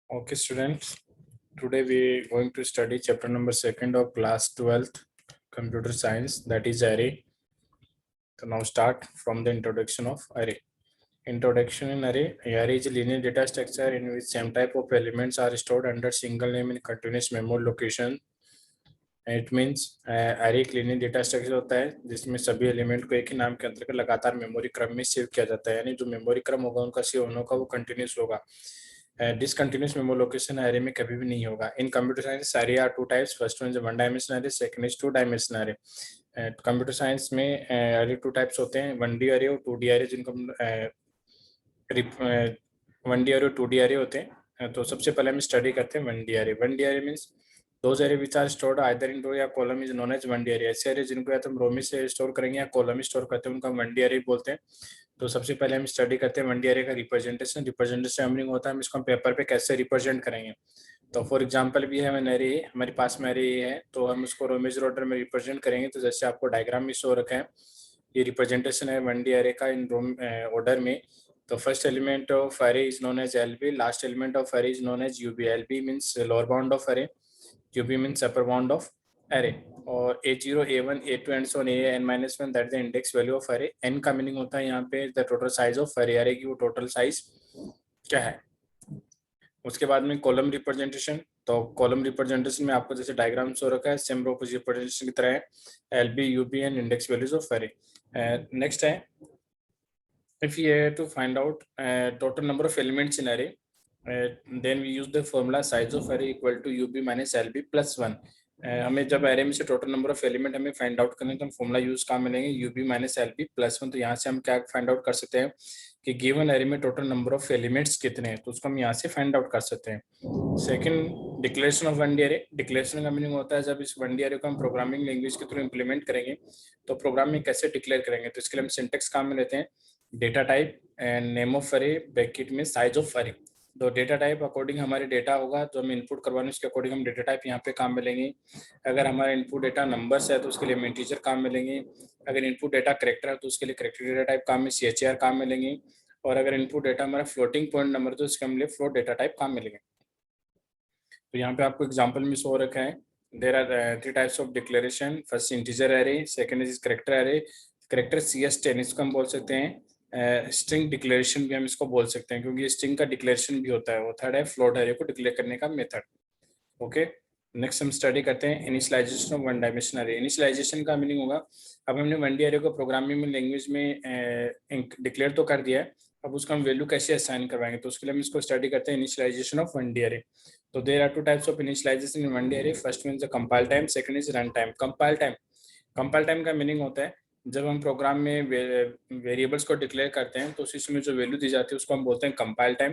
Okay, students. Today we going to study chapter number 2 of class 12th computer science, that is array. So now start from the introduction of array. Introduction in array. Array is a linear data structure in which same type of elements are stored under single name in continuous memory location. It means array एक linear data structure होता है जिसमें सभी element को एक ही नाम के अंतर्गत लगातार मेमोरी क्रम में सेव किया जाता है, यानी जो मेमोरी क्रम होगा उनका सेव होने का वो कंटिन्यूस होगा. Discontinuous memory location array में कभी भी नहीं होगा. In computer science array are two types. First one is one dimensional array, second is two dimensional array. Computer science में array two types होते हैं, 1D array और 2D array, जिनको 1D array और 2D array होते हैं. तो सबसे पहले हम स्टडी करते हैं 1D array. 1D array means those array which are stored either in row या column is known as 1D array. ऐसे array जिनको या तो हम रो में से स्टोर करेंगे या कॉलम में स्टोर करते हैं उनका 1D array बोलते हैं. तो सबसे पहले हम स्टडी करते हैं 1D array का रिप्रेजेंटेशन मीनिंग होता है हम इसको पेपर पे कैसे रिप्रेजेंट करेंगे. तो फॉर एग्जांपल भी है एरे, हमारे पास में एरे है तो हम उसको रो मेजर ऑर्डर में रिप्रेजेंट करेंगे. तो जैसे आपको डायग्राम में शो रखा है, ये रिप्रेजेंटेशन है 1D array का इन रो ऑर्डर में. तो first element of array is known as LB, last element of array is known as UB. LB means lower bound of array, UB means upper bound of array. और A0, A1, A2 and so on, AN-1 that the index value of array. N का meaning होता है यहाँ पे the total size of array. array की वो total size क्या है. उसके बाद में कॉलम रिप्रेजेंटेशन. तो कॉलम रिप्रेजेंटेशन में आपको जैसे डायग्राम शो रखा है सेम रो रिप्रेजेंटेशन की तरह है, LB, UB and index values of array. Next है, if you have to find out total number of elements in array, then we use the formula size of array equal to UB minus LB plus 1. हमें जब array में से total number of element हमें find out करने तो हम formula use कहाँ मिलेंगे, UB minus LB plus 1. तो यहाँ से हम क्या फाइंड आउट कर सकते हैं कि गिवन एरे में टोटल नंबर ऑफ एलिमेंट्स कितने हैं, तो उसको हम यहाँ से फाइंड आउट कर सकते हैं. Second, declaration of 1D array. Declaration का मीनिंग होता है जब इस 1D array को हम प्रोग्रामिंग लैंग्वेज के थ्रू इंप्लीमेंट करेंगे तो प्रोग्राम में कैसे डिक्लेयर करेंगे. तो इसके लिए हम सिंटेक्स काम में लेते हैं data type and name of array bracket में साइज ऑफ एरे. तो डेटा टाइप अकॉर्डिंग हमारे डेटा होगा जो हम इनपुट करवाने उसके अकॉर्डिंग हम डेटा टाइप यहाँ पे काम मिलेंगे. अगर हमारा इनपुट डेटा नंबर्स है तो उसके लिए हम इंटीजर काम मिलेंगे. अगर इनपुट डेटा करेक्टर है तो उसके लिए करेक्टर डेटा टाइप काम में CHR काम मिलेंगे. और अगर इनपुट डेटा हमारा फ्लोटिंग पॉइंट नंबर तो उसके हम लिए फ्लोट डेटा टाइप काम मिलेंगे. तो यहाँ पे आपको एग्जाम्पल में शो रखा है, there are 3 types of declaration. First integer array, second is character array. Character CS10 इसको हम बोल सकते हैं. स्ट्रिंग डिक्लेरेशन भी हम इसको बोल सकते हैं क्योंकि स्ट्रिंग का डिक्लेरेशन भी होता है. वो थर्ड है फ्लोट एरे को डिक्लेयर करने का मेथड. ओके, नेक्स्ट हम स्टडी करते हैं initialisation of one dimensional array. Initialisation का मीनिंग होगा अब हमने 1D array को प्रोग्रामिंग में लैंग्वेज में डिक्लेयर तो कर दिया है, अब उसका हम वैल्यू कैसे असाइन करवाएंगे. तो उसके लिए हम इसको स्टडी करते हैं इनिशियलाइजेशन ऑफ 1D array. तो there are 2 types of initialisation in 1D array. First one is compile time, second is run time. Compile time का मीनिंग होता है जब हम प्रोग्राम में वेरिएबल्स को डिक्लेयर करते हैं तो उसी समय जो वैल्यू दी जाती है उसको हम बोलते हैं कंपाइल टाइम.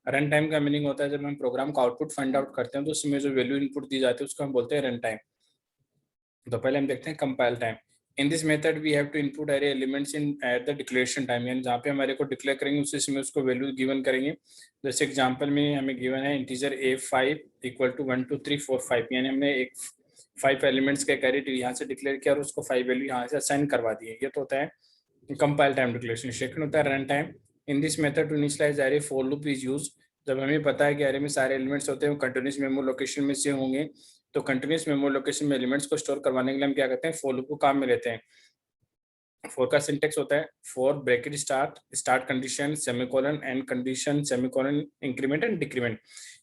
रन टाइम का मीनिंग होता है जब हम प्रोग्राम का आउटपुट फाइंड आउट करते हैं तो उस समय जो वैल्यू इनपुट दी जाती है उसको हम बोलते हैं रन टाइम. तो पहले हम देखते हैं compile time. In this method we have to input array elements in at the declaration time, यानी जहाँ पे हम एरे को डिक्लेयर करेंगे उसी समय उसको वैल्यू गिवन करेंगे. जैसे एग्जांपल में हमें गिवन है इंटीजर A5 इक्वल टू 1 2 3 4 5, यानी हमने एक 5 एलिमेंट्स का एरे यहाँ से डिक्लेयर किया और उसको 5 वैल्यू यहाँ से असाइन करवा दी है. ये तो होता है कंपाइल टाइम डिक्लेरेशन. सेकंड होता है run time. In this method to initialise array for loop is use. जब हमें पता है कि एरे में सारे एलिमेंट्स होते हैं वो कंटिन्यूस मेमोरी लोकेशन में से होंगे, तो कंटिन्यूस मेमोरी लोकेशन में एलिमेंट्स को स्टोर करवाने के लिए हम क्या करते हैं, फॉर लूप को काम में लेते हैं. फॉर का सिंटेक्स होता है for bracket start condition semicolon and condition semicolon increment and decrement.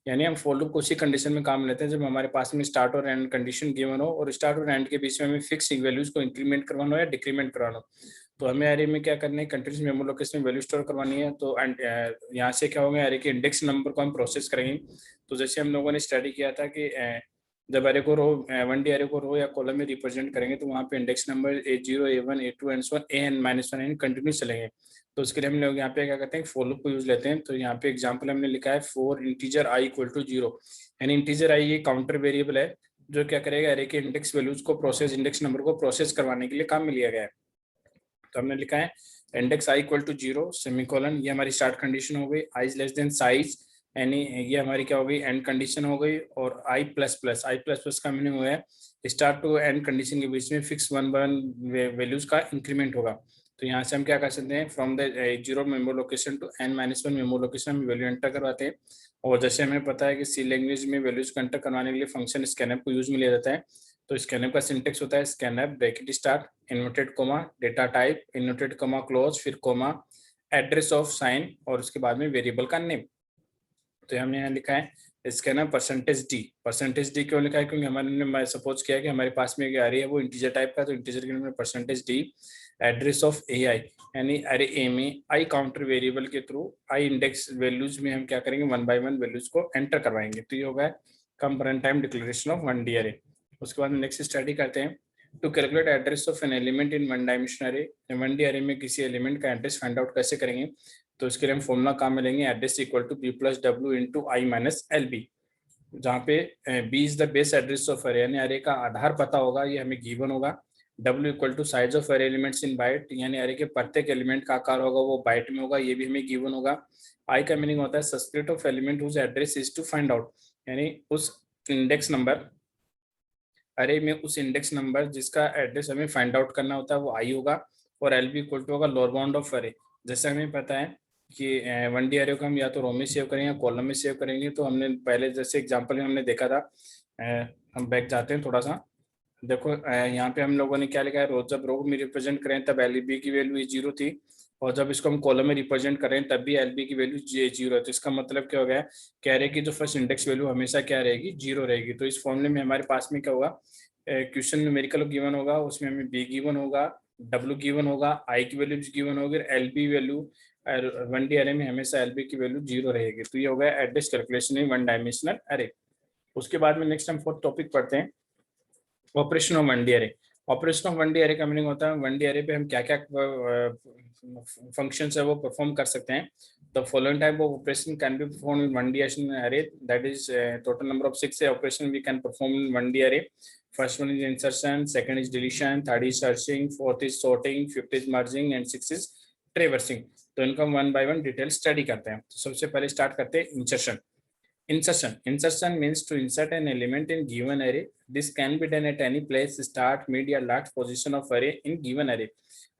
यानी हम फॉर लूप को उसी कंडीशन में काम लेते हैं जब हमारे पास में स्टार्ट और एंड कंडीशन गिवन हो और स्टार्ट और एंड के बीच में हमें फिक्स वैल्यूज को इंक्रीमेंट करवाना हो या डिक्रीमेंट करवाना हो. तो हमें एरे में क्या करना है, कंटिन्यूस मेमोरी लोकेशन में वैल्यू स्टोर करवानी है. तो यहाँ से क्या होगा, एरे के इंडेक्स नंबर को हम प्रोसेस करेंगे. तो जैसे हम लोगों ने स्टडी किया था कि जब एरे को रो 1D array को रो या कॉलम में रिप्रेजेंट करेंगे तो वहाँ पे index number A0, A1, A2 and so AN-1 continuous चलेंगे. तो उसके लिए हम लोग यहाँ पे क्या करते हैं, फॉर लूप को यूज लेते हैं. तो यहाँ पे एग्जांपल हमने लिखा है for integer I equal to 0, यानी इंटीजर I ये काउंटर वेरिएबल है जो क्या करेगा, एरे के इंडेक्स वैल्यूज को प्रोसेस, इंडेक्स नंबर को प्रोसेस करवाने के लिए काम में लिया गया है. तो हमने लिखा है index I equal to 0 semicolon, ये हमारी स्टार्ट कंडीशन हो गई. I is less than size, यानी ये हमारी क्या हो गई, एंड कंडीशन हो गई. और I प्लस प्लस का मीनिंग हुआ है स्टार्ट टू एंड कंडीशन के बीच में फिक्स 1 1 वैल्यूज का इंक्रीमेंट होगा. तो यहाँ से हम क्या कर सकते हैं, from the 0 memory location to n-1 memory location हम वैल्यू एंटर करवाते हैं। और जैसे हमें पता है कि सी लैंग्वेज में वैल्यूज को एंटर करवाने के लिए फंक्शन स्कैनफ को यूज में लिया जाता है। तो स्कैनफ का सिंटेक्स होता है scanf bracket start inverted coma data type inverted coma close फिर कोमा एड्रेस ऑफ साइन और उसके बाद में वेरिएबल का नेम। तो हमने यहाँ लिखा है इसका ना परसेंटेज डी क्यों लिखा है, क्योंकि हमारे सपोज किया कि हमारे पास में आ रही है वो इंटीजर टाइप का, तो इंटीजर के लिए परसेंटेज डी एड्रेस ऑफ ए आई, यानी अरे ए में आई काउंटर वेरिएबल के थ्रू आई इंडेक्स वैल्यूज में हम क्या करेंगे 1 by 1 वैल्यूज को एंटर करवाएंगे। तो ये होगा कम run time declaration of 1D array. उसके बाद नेक्स्ट स्टडी करते हैं to calculate address of an element in 1 dimensional array. 1D अरे में किसी एलिमेंट का एड्रेस फाइंड आउट कैसे करेंगे, तो इसके लिए हम फॉर्मूला काम में लेंगे address equal to B plus W into I minus L B, जहाँ पे B is the base address of array, यानी अरे का आधार पता होगा, ये हमें गिवन होगा। W equal to size of array elements in byte, यानी अरे के प्रत्येक एलिमेंट का आकार होगा वो बाइट में होगा, ये भी हमें गिवन होगा। आई का मीनिंग होता है subscript of element whose address is to find out, यानी उस इंडेक्स नंबर अरे में उस इंडेक्स नंबर जिसका एड्रेस हमें फाइंड आउट करना होता है वो आई होगा। और एल बी इक्वल टू होगा लोअर बाउंड ऑफ अरे। जैसे हमें पता है कि 1D अरे को हम या तो रो में सेव करेंगे या कॉलम में सेव करेंगे। तो हमने पहले जैसे एग्जांपल में हमने देखा था, हम बैक जाते हैं थोड़ा सा, देखो यहाँ पे हम लोगों ने क्या लिखा है, रो जब रो में रिप्रेजेंट करें तब एल बी की वैल्यू 0 थी, और जब इसको हम कॉलम में रिप्रेजेंट करें तब भी एल बी की वैल्यू 0 है। तो इसका मतलब क्या हो गया, कह रहे कि जो फर्स्ट इंडेक्स वैल्यू हमेशा क्या रहेगी, 0 रहेगी। तो इस फॉर्मूले में हमारे पास में क्या होगा, क्वेश्चन न्यूमेरिकल गिवन होगा, उसमें हमें बी गिवन होगा, डब्ल्यू गिवन होगा, आई की वैल्यू गिवन होगी, एल बी वैल्यू 1D अरे में हमेशा एल बी की वैल्यू 0 रहेगी। तो ये हो गया एड्रेस कैलकुलेशन इन 1 डायमेंशनल अरे। उसके बाद में नेक्स्ट हम फोर्थ टॉपिक पढ़ते हैं ऑपरेशन ऑफ 1D अरे। ऑपरेशन ऑफ 1D अरे का मीनिंग होता है 1D अरे पे हम क्या क्या फंक्शन है वो परफॉर्म कर सकते हैं। The following type of operation can be performed in 1D array, that is total number of 6 operation we can perform in 1D array. First one is insertion, second is deletion, third is searching, fourth is sorting, fifth is merging and sixth is traversing. तो इनका one by one detail study करते हैं। तो सबसे पहले start करते हैं insertion. Insertion means to insert an element in given array. This can be done at any place, start, mid या last position of array in given array.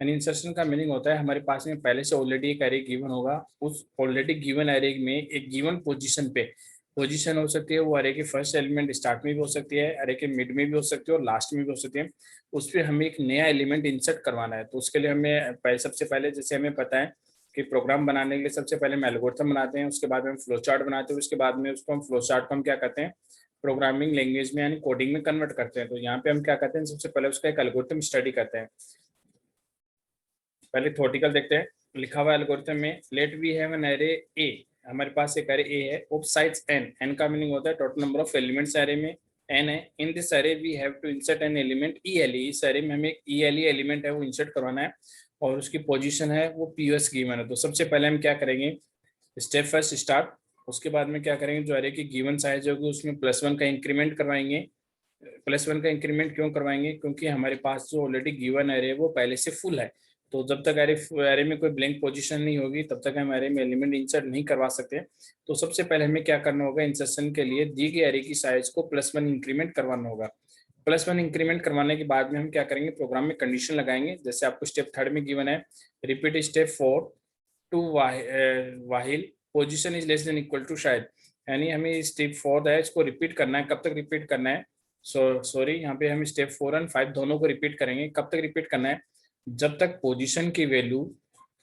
यानी insertion का मीनिंग होता है हमारे पास में पहले से ऑलरेडी एक अरे गिवन होगा, उस ऑलरेडी गिवन अरे में एक गिवन पोजीशन पे पोजीशन हो सकती है, वो अरे के फर्स्ट एलिमेंट स्टार्ट में भी हो सकती है, अरे के मिड में भी हो सकती है और लास्ट में भी हो सकती है। उस पर हमें एक नया एलिमेंट इंसर्ट करवाना है। तो उसके लिए हमें सबसे पहले जैसे हमें पता है कि प्रोग्राम बनाने के लिए सबसे पहले हम एल्गोरिथम बनाते हैं, उसके बाद में हम फ्लो चार्ट बनाते हैं, उसके बाद में उसको हम फ्लो चार्ट को हम क्या करते हैं प्रोग्रामिंग लैंग्वेज में यानी कोडिंग में कन्वर्ट करते हैं। तो यहाँ पे हम क्या करते हैं, सबसे पहले उसका एक एल्गोरिथम स्टडी करते हैं। पहले थ्योरेटिकल देखते हैं। लिखा हुआ एल्गोरिथम में let we have an array A, हमारे पास एक अरे ए है ऑफ साइज एन। एन का मीनिंग होता है टोटल नंबर ऑफ एलिमेंट्स अरे में एन है। In this array we have to insert N element E L E, इस अरे में हमें एक ई एल ई एलिमेंट है वो इंसर्ट करवाना है और उसकी पोजीशन है वो पीओएस गिवन है। तो सबसे पहले हम क्या करेंगे, स्टेप फर्स्ट स्टार्ट, उसके बाद में क्या करेंगे जो अरे की गिवन साइज होगी उसमें +1 का इंक्रीमेंट करवाएंगे। +1 का इंक्रीमेंट क्यों करवाएंगे, क्योंकि हमारे पास जो ऑलरेडी गिवन अरे वो पहले से फुल है। तो जब तक अरे में कोई ब्लैंक पोजीशन नहीं होगी तब तक हम अरे में एलिमेंट इंसर्ट नहीं करवा सकते। तो सबसे पहले हमें क्या करना होगा, इंसर्शन के लिए दी गई अरे की साइज को +1 इंक्रीमेंट करवाना होगा। +1 इंक्रीमेंट करवाने के बाद में हम क्या करेंगे, प्रोग्राम में कंडीशन लगाएंगे। जैसे आपको स्टेप थर्ड में गिवन है repeat step 4 to while position is less than equal to शायद, यानी हमें स्टेप 4 है इसको रिपीट करना है। कब तक रिपीट करना है, सॉरी यहाँ पे हम स्टेप 4 और 5 दोनों को रिपीट करेंगे। कब तक रिपीट करना है, जब तक पोजीशन की वैल्यू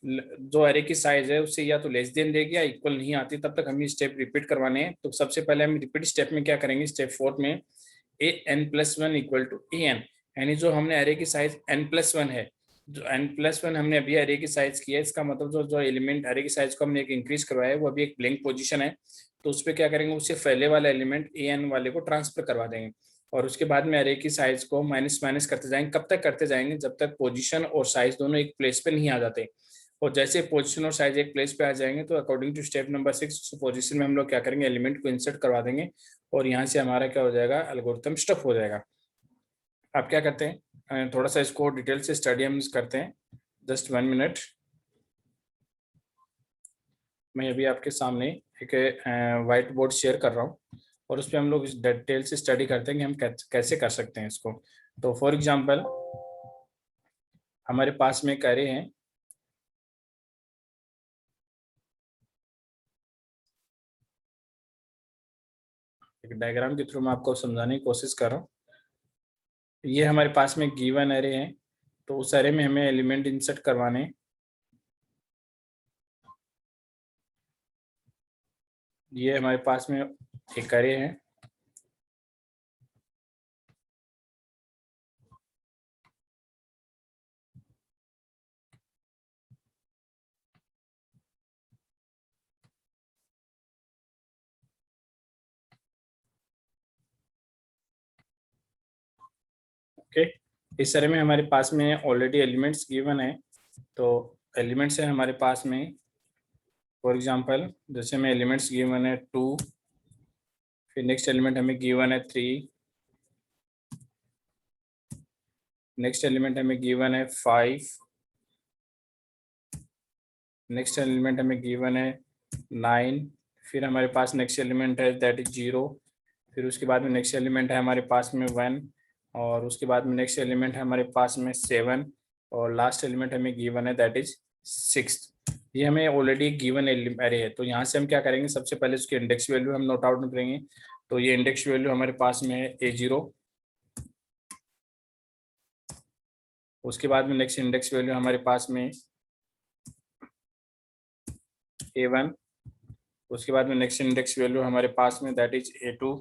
जो अरे की साइज है उससे या तो लेस देन देगी या इक्वल नहीं आती, तब तक हमें स्टेप रिपीट करवाने हैं। तो सबसे पहले हम रिपीट स्टेप में क्या करेंगे, स्टेप 4 में an+1 इक्वल टू an, यानी जो हमने अरे की साइज n+1 है, जो n+1 हमने अभी अरे की साइज की है, इसका मतलब जो एलिमेंट अरे की साइज को हमने एक इंक्रीज करवाया है वो अभी एक ब्लैंक पोजीशन है। तो उस पर क्या करेंगे, उससे पहले वाला एलिमेंट an वाले को ट्रांसफर करवा देंगे और उसके बाद में अरे की साइज को माइनस माइनस करते जाएंगे। कब तक करते जाएंगे, जब तक पोजीशन और साइज दोनों एक प्लेस पे नहीं आ जाते। और जैसे पोजीशन और साइज एक प्लेस पे आ जाएंगे तो according to step number 6 position में हम लोग क्या करेंगे, एलिमेंट को इंसर्ट करवा देंगे और यहाँ से हमारा क्या हो जाएगा, एल्गोरिथम स्टफ हो जाएगा। आप क्या करते हैं, थोड़ा सा इसको डिटेल से स्टडी हम करते हैं। जस्ट 1 मिनट, मैं अभी आपके सामने एक व्हाइट बोर्ड शेयर कर रहा हूँ और उस पर हम लोग डिटेल से स्टडी करते हैं कि हम कैसे कर सकते हैं इसको। तो फॉर एग्जांपल हमारे पास में एक अरे हैं एक डायग्राम के थ्रू मैं आपको समझाने की कोशिश कर रहा हूँ। ये हमारे पास में गिवन एरे है, तो उस एरे में हमें एलिमेंट इंसर्ट करवाने हैं। ये हमारे पास में एक एरे है, ओके। इस एरे में हमारे पास में ऑलरेडी एलिमेंट्स गिवन है, तो एलिमेंट्स है हमारे पास में। फॉर एग्जांपल जैसे हमें एलिमेंट्स गिवन है 2, फिर नेक्स्ट एलिमेंट हमें गिवन है 3, नेक्स्ट एलिमेंट हमें गिवन है 5, नेक्स्ट एलिमेंट हमें गिवन है 9, फिर हमारे पास नेक्स्ट एलिमेंट है दैट इज 0, फिर उसके बाद में नेक्स्ट एलिमेंट है हमारे पास में 1, और उसके बाद में नेक्स्ट एलिमेंट है हमारे पास में 7, और लास्ट एलिमेंट हमें गिवन है दैट इज 6। ये हमें ऑलरेडी गिवन एरे है, तो यहाँ से हम क्या करेंगे, सबसे पहले उसकी इंडेक्स वैल्यू हम नोट आउट करेंगे। तो ये इंडेक्स वैल्यू हमारे पास में है A0, उसके बाद में नेक्स्ट इंडेक्स वैल्यू हमारे पास में A1, उसके बाद में नेक्स्ट इंडेक्स वैल्यू हमारे पास में दैट इज A2,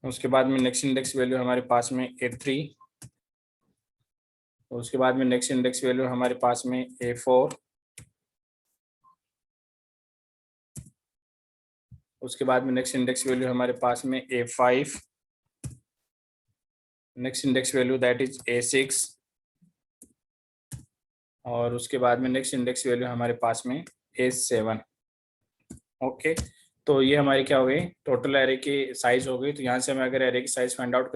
उसके बाद में नेक्स्ट इंडेक्स वैल्यू हमारे पास में A3, उसके बाद में नेक्स्ट इंडेक्स वैल्यू हमारे पास में A4, उसके बाद में नेक्स्ट इंडेक्स वैल्यू हमारे पास में A5, next index value that is A6, और उसके बाद में नेक्स्ट इंडेक्स वैल्यू हमारे पास में A7। ओके, तो ये हमारी क्या हो गई, टोटल एरे की साइज हो गई। तो यहाँ से हमें अगर एरे की साइज फाइंड आउट